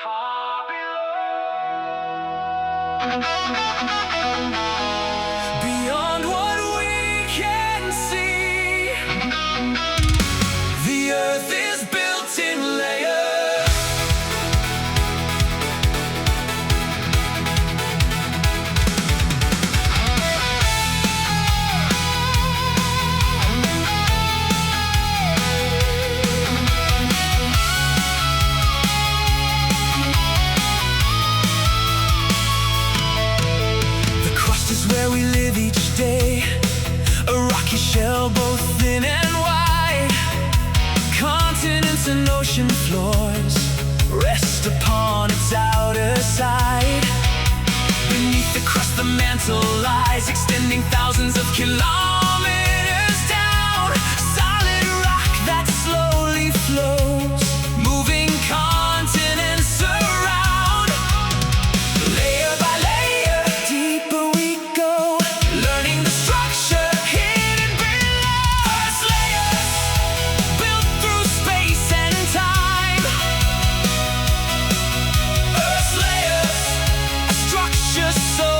far below. Beyond what we can see, the earth is built in layers. The crust is where we live each day, a rocky shell both thin and wide. Continents and ocean floors rest upon its outer side. Beneath the crust the mantle lies, extending thousands of kilometers down. Solid rock that slowly flows, moving continents around. Layer by layer, deeper we go, learning the structure hidden below. Earth's layers, built through space and time. Earth's layers, a structure so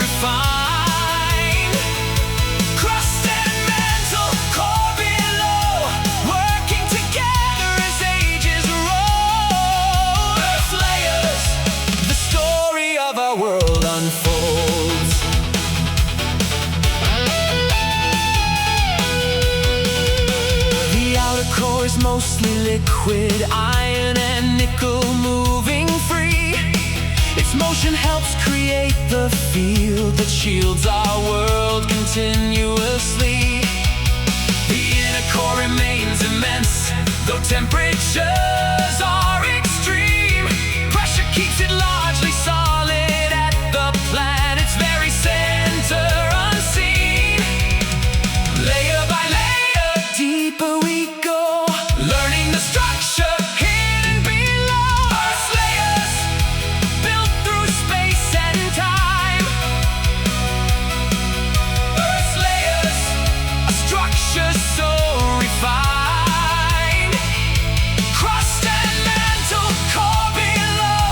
refined. Crust and mantle, core below, working together as ages roll. Earth's layers, the story of our world unfolds. The outer core is mostly liquid, iron and nickel moving free. Its motion helps create the field that shields our world continuously. The inner core remains immense, though temperatures are extreme. Pressure keeps it largely solid at the planet's very center, unseen. Layer by layer, deeper we go, learning the structure hidden below. Earth's layers, built through space and time. Earth's layers, a structure so refined. Crust and mantle, core below,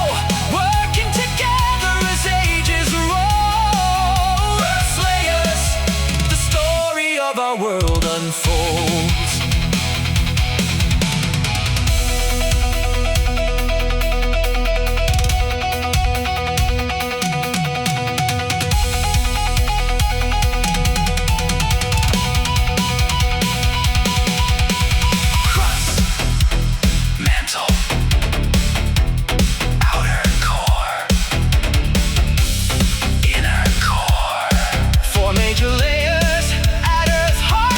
working together as ages roll. Earth's layers, the story of our world unfolds. Crust, mantle, outer core, inner core. Four major layers at Earth's heart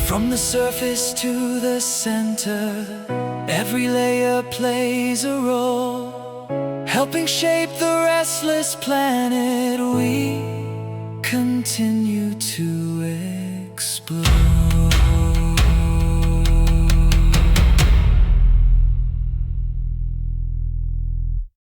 From the surface to the center, every layer plays a role, helping shape the restless planet we continue to explore.